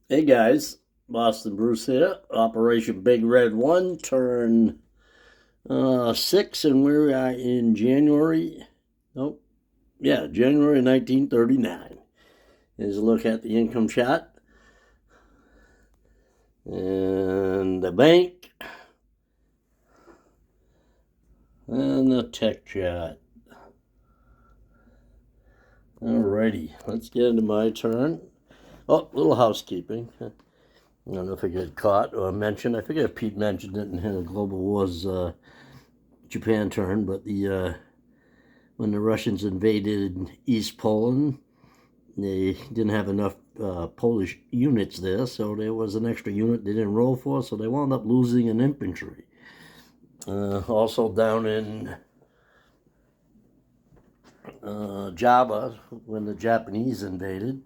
Hey guys, Boston Bruce here. Operation Big Red 1, turn 6, and we are in January. Nope. Yeah, January 1939. Here's a look at the income chart and the bank and the tech chart. Alrighty, let's get into my turn. Oh, little housekeeping. I don't know if I get caught or mentioned. I forget if Pete mentioned it in the Global Wars Japan turn, but the when the Russians invaded East Poland, they didn't have enough Polish units there, so there was an extra unit they didn't roll for, so they wound up losing an infantry. Also down in Java, when the Japanese invaded,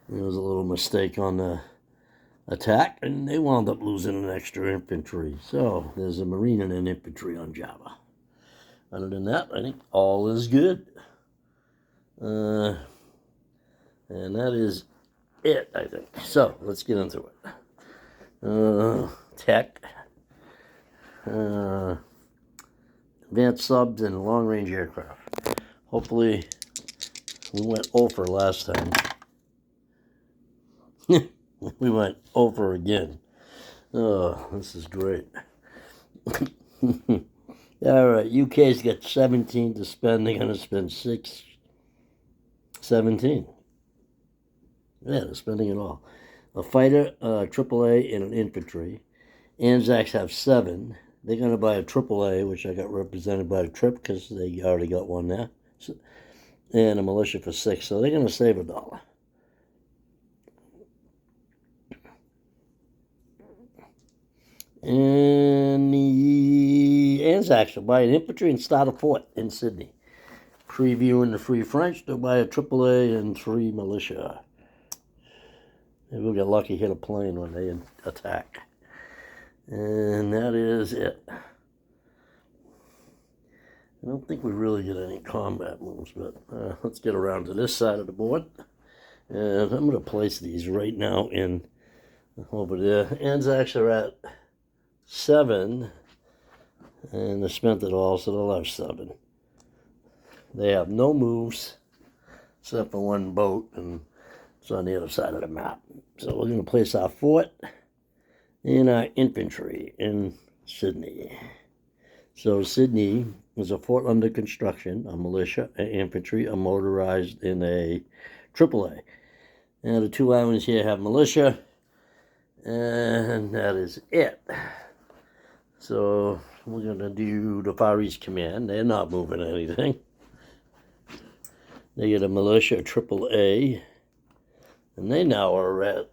there was a little mistake on the attack, and they wound up losing an extra infantry. So there's a Marine and an infantry on Java. Other than that, I think all is good. And that is it, I think. So let's get into it. Tech, uh, advanced subs, and long range aircraft. Hopefully, we went over last time. We went over again. Oh, this is great. All right, UK's got 17 to spend. They're going to spend 17. Yeah, they're spending it all. A fighter, AAA, and an infantry. Anzacs have 7. They're going to buy a AAA, which I got represented by the trip because they already got one there, and a militia for 6. So they're going to save $1. And the Anzacs will buy an infantry and start a fort in Sydney. Previewing the Free French, they'll buy a AAA and 3 militia. Maybe we'll get lucky, hit a plane when they attack. And that is it. I don't think we really get any combat moves, but let's get around to this side of the board. And I'm going to place these right now in over there. Anzacs are at 7, and they spent it all, so they'll have 7. They have no moves except for one boat, and it's on the other side of the map. So we're going to place our fort and our infantry in Sydney. So Sydney is a fort under construction, a militia, an infantry, a motorized, and a AAA. And the 2 islands here have militia, and that is it. So we're going to do the Far East Command. They're not moving anything. They get a militia, a AAA, and they now are at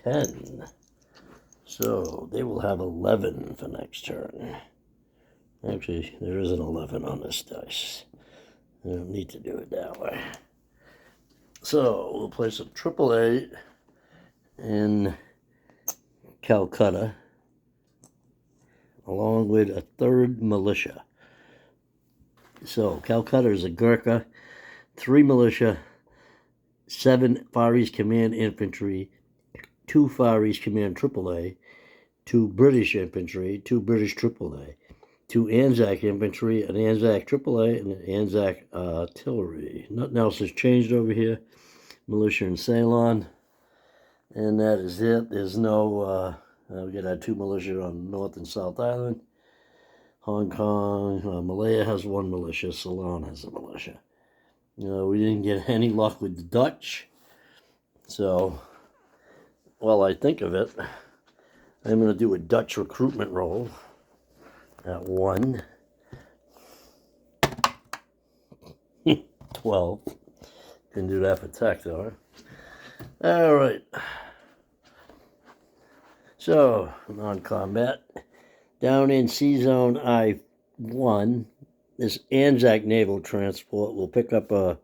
10. So they will have 11 for next turn. Actually, there is an 11 on this dice. I don't need to do it that way. So we'll place a AAA in Calcutta, along with a 3rd militia. So Calcutta is a Gurkha, 3 militia, 7 Far East Command infantry, 2 Far East Command AAA, 2 British infantry, 2 British AAA, 2 Anzac infantry, an Anzac AAA, and an Anzac artillery. Nothing else has changed over here. Militia in Ceylon, and that is it. There's no, we got our 2 militia on North and South Island. Hong Kong, Malaya has 1 militia, Ceylon has a militia. We didn't get any luck with the Dutch, so while I think of it, I'm going to do a Dutch recruitment roll at 1. 12. Can do that for tech, though. All right. So, non-combat. Down in Sea Zone I-1, this Anzac Naval Transport will pick up a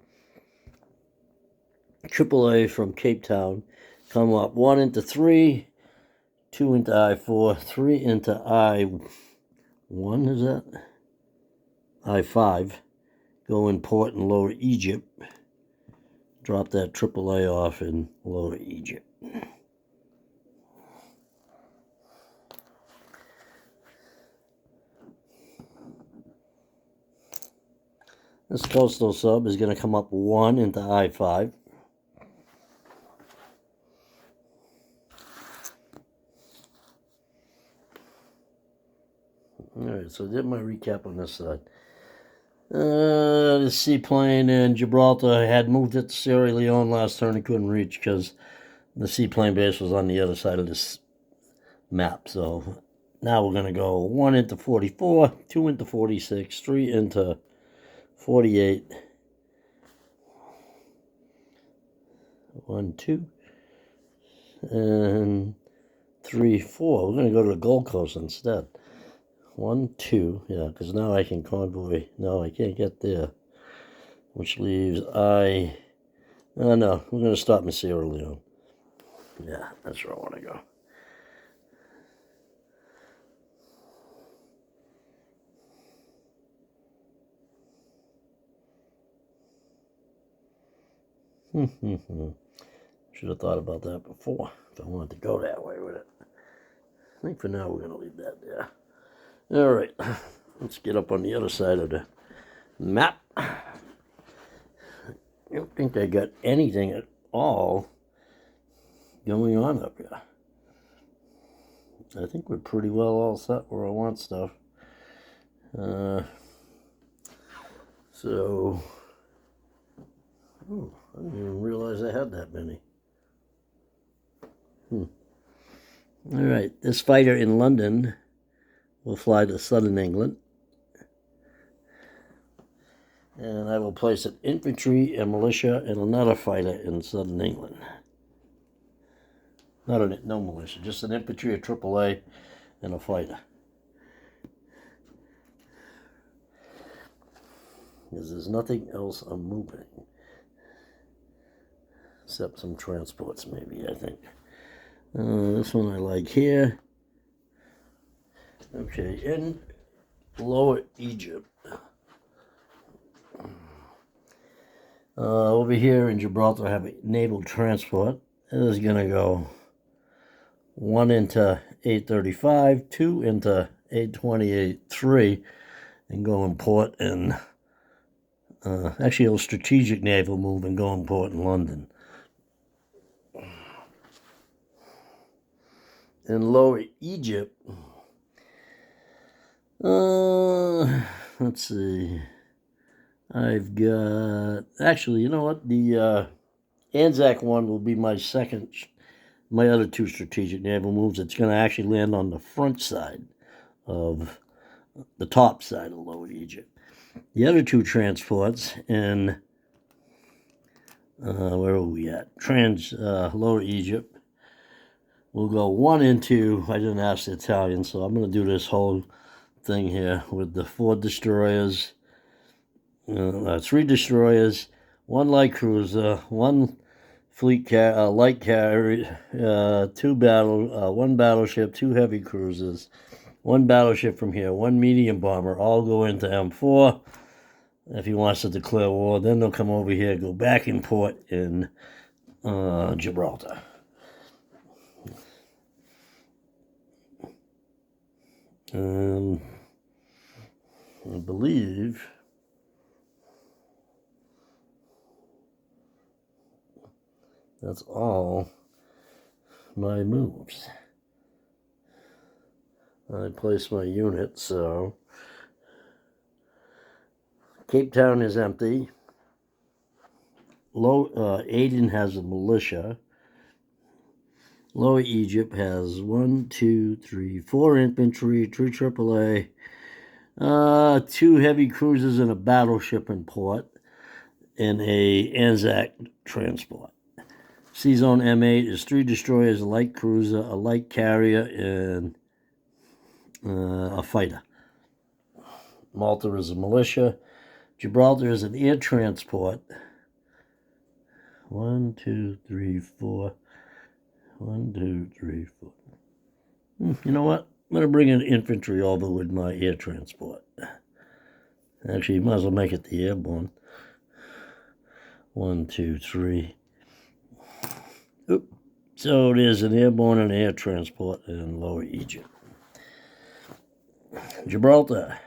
AAA from Cape Town, come up 1 into 3, 2 into I-4, 3 into I-1, is that? I-5, go in port and lower Egypt. drop that AAA off in Lower Egypt. This coastal sub is going to come up 1 into I-5. Alright, so I did my recap on this side. The seaplane in Gibraltar had moved it to Sierra Leone last turn and couldn't reach because the seaplane base was on the other side of this map. So now we're going to go 1 into 44, 2 into 46, 3 into 48. 1, 2, and 3, 4. We're going to go to the Gold Coast instead. 1, 2, yeah, because now I can convoy. No, I can't get there. Which leaves no, we're going to stop in Sierra Leone. Yeah, that's where I want to go. Should have thought about that before if I wanted to go that way with it. I think for now we're going to leave that there. All right, let's get up on the other side of the map. I don't think I got anything at all going on up here. I think we're pretty well all set where I want stuff. So, I didn't even realize I had that many. All right, this fighter in London will fly to southern England. And I will place an infantry, a militia, and another fighter in southern England. No militia, just an infantry, a AAA, and a fighter. Because there's nothing else I'm moving. Except some transports, maybe, I think. This one I like here. Okay, in Lower Egypt. Over here in Gibraltar, I have a naval transport. It is going to go 1 into 835, 2 into 828, 3, and go in port in, actually a strategic naval move and go in port in London. In Lower Egypt, let's see. I've got, actually, you know what? The Anzac one will be my other 2 strategic naval moves. It's going to actually land on the front side of the top side of Lower Egypt. The other 2 transports in, where are we at? Lower Egypt. We'll go 1 into, I didn't ask the Italian, so I'm going to do this whole thing here with the 4 destroyers, 3 destroyers, 1 light cruiser, 1 light carrier, 1 battleship, 2 heavy cruisers, 1 battleship from here, 1 medium bomber, all go into M4 if he wants to declare war. Then they'll come over here, go back in port in Gibraltar. I believe that's all my moves. I place my unit, so Cape Town is empty. Aden has a militia. Lower Egypt has 1, 2, 3, 4 infantry, 3 AAA, 2 heavy cruisers and a battleship in port, and a Anzac transport. C-Zone M8 is 3 destroyers, a light cruiser, a light carrier, and a fighter. Malta is a militia. Gibraltar is an air transport. 1, 2, 3, 4. 1, 2, 3, 4. You know what? I'm going to bring in infantry over with my air transport. Actually, you might as well make it the airborne. 1, 2, 3. Oop. So there's an airborne and air transport in Lower Egypt. Gibraltar.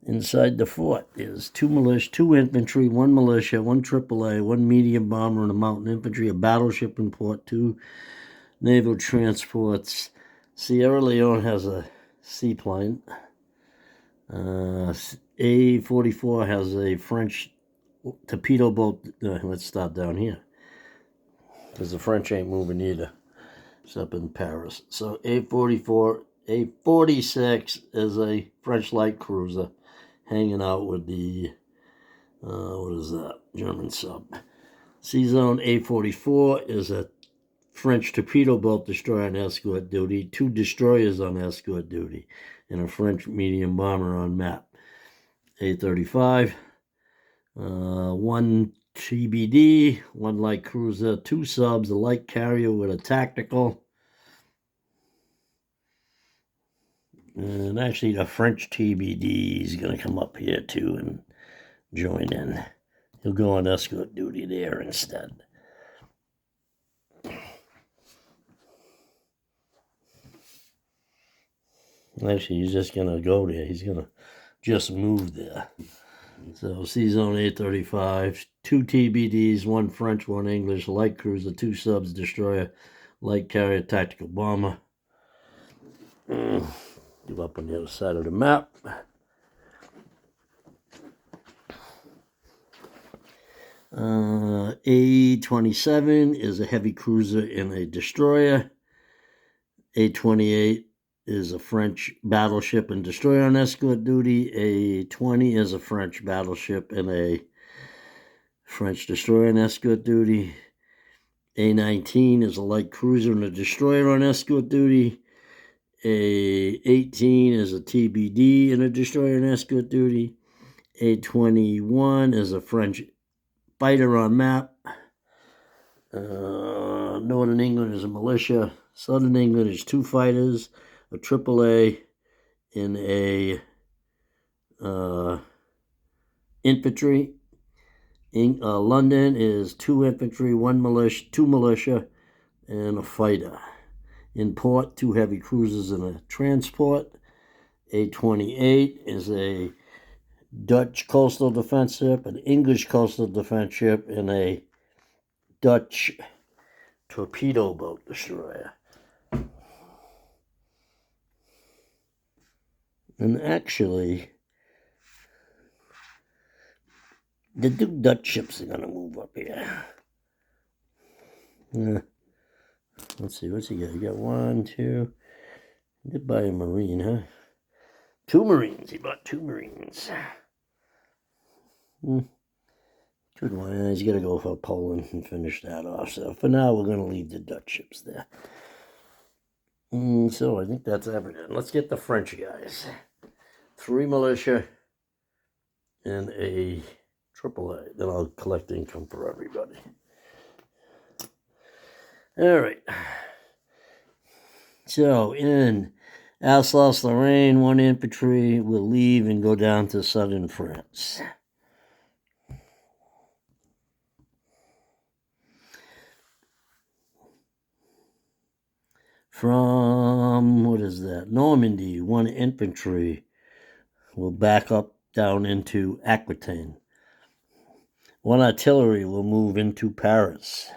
Inside the fort is 2 militia, 2 infantry, 1 militia, 1 AAA, 1 medium bomber, and a mountain infantry, a battleship in port, 2 naval transports. Sierra Leone has a seaplane. A-44 has a French torpedo boat. Let's stop down here, because the French ain't moving either. It's up in Paris. So A-44, A-46 is a French light cruiser hanging out with the, what is that, German sub. Sea-Zone A-44 is a French torpedo boat destroyer on escort duty, 2 destroyers on escort duty, and a French medium bomber on map. A-35, 1 TBD, 1 light cruiser, 2 subs, a light carrier with a tactical. And actually, the French TBD is going to come up here too and join in. He'll go on escort duty there instead. Actually, he's just going to go there. He's going to just move there. So, Sea-Zone A-35, 2 TBDs, 1 French, 1 English, light cruiser, 2 subs, destroyer, light carrier, tactical bomber. Give up on the other side of the map. A-27 is a heavy cruiser and a destroyer. A-28 is a French battleship and destroyer on escort duty. A-20 is a French battleship and a French destroyer on escort duty. A-19 is a light cruiser and a destroyer on escort duty. A-18 is a TBD and a destroyer on escort duty. A-21 is a French fighter on map. Northern England is a militia. Southern England is 2 fighters, a AAA, and a infantry. London is 2 infantry, 1 militia, 2 militia, and a fighter. In port, 2 heavy cruisers and a transport. A-28 is a Dutch coastal defense ship, an English coastal defense ship, and a Dutch torpedo boat destroyer. And actually, the 2 Dutch ships are going to move up here. Let's see, what's he got? He got 1, 2. He did buy a Marine, huh? 2 Marines. He bought 2 Marines. Good one. He's got to go for Poland and finish that off. So for now, we're going to leave the Dutch ships there. So I think that's everything. Let's get the French guys. 3 militia and a AAA. Then I'll collect income for everybody. All right. So in Alsace-Lorraine, 1 infantry will leave and go down to southern France. From, what is that, Normandy, 1 infantry will back up down into Aquitaine. 1 artillery will move into Paris.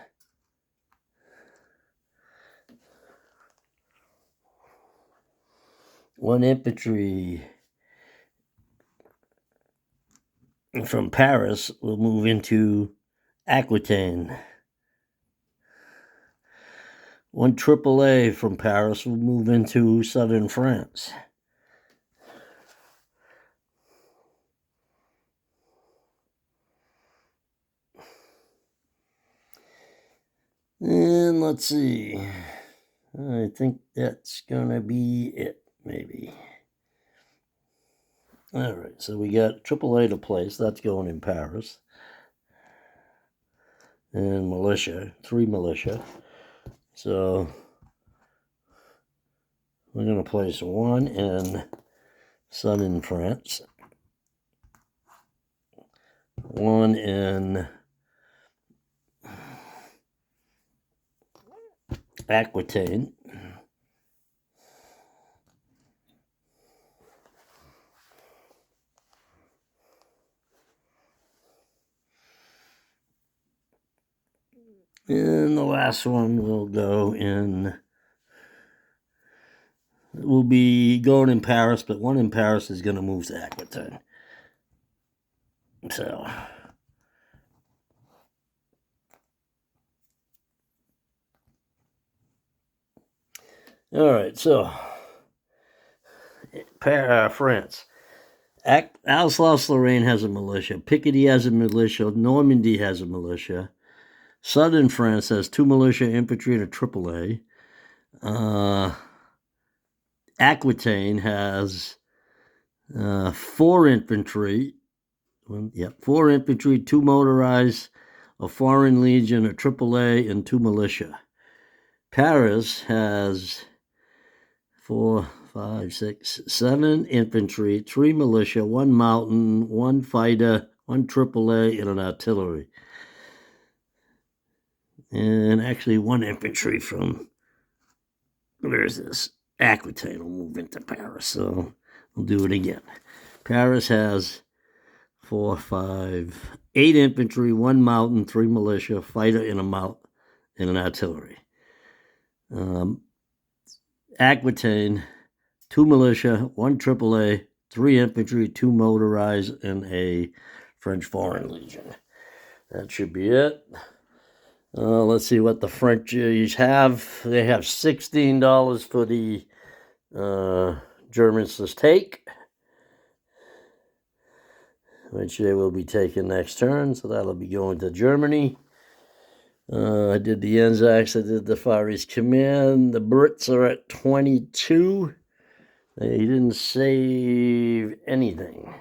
One infantry from Paris will move into Aquitaine. 1 AAA from Paris will move into southern France. And let's see. I think that's going to be it, maybe. All right, so we got AAA to place. That's going in Paris. And militia, 3 militia. So we're going to place 1 in southern France, 1 in Aquitaine. And the last one will go in. Will be going in Paris, but one in Paris is going to move to Aquitaine. So, all right. So, France. Alsace-Lorraine has a militia. Picardy has a militia. Normandy has a militia. Southern France has 2 militia, infantry, and a AAA. Aquitaine has 4 infantry. 4 infantry, 2 motorized, a Foreign Legion, a AAA, and 2 militia. Paris has 4, 5, 6, 7 infantry, 3 militia, 1 mountain, 1 fighter, 1 AAA, and an artillery. And actually 1 infantry from, where is this? Aquitaine will move into Paris, so we'll do it again. Paris has 4, 5, 8 infantry, 1 mountain, 3 militia, fighter, and a mount, and an artillery. Aquitaine, 2 militia, 1 AAA, 3 infantry, 2 motorized, and a French Foreign Legion. That should be it. Let's see what the French have. They have $16 for the Germans to take, which they will be taking next turn. So that'll be going to Germany. I did the Anzacs. I did the Far East Command. The Brits are at 22. They didn't save anything.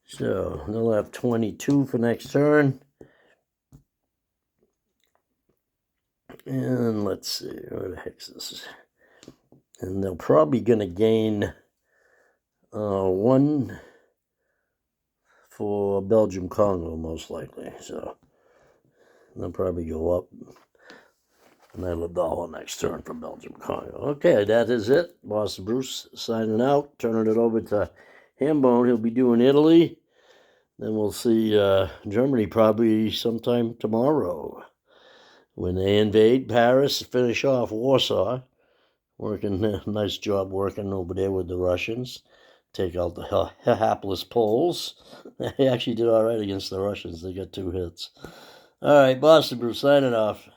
So they'll have 22 for next turn. And let's see, where the heck's this? And they're probably going to gain 1 for Belgium Congo, most likely. So they'll probably go up another $1 next turn for Belgium Congo. Okay, that is it. Boss Bruce signing out, turning it over to Hambone. He'll be doing Italy. Then we'll see Germany probably sometime tomorrow when they invade Paris, finish off Warsaw. Working a nice job working over there with the Russians. Take out the hapless Poles. They actually did all right against the Russians. They got 2 hits. All right, Boston Bruce signing off.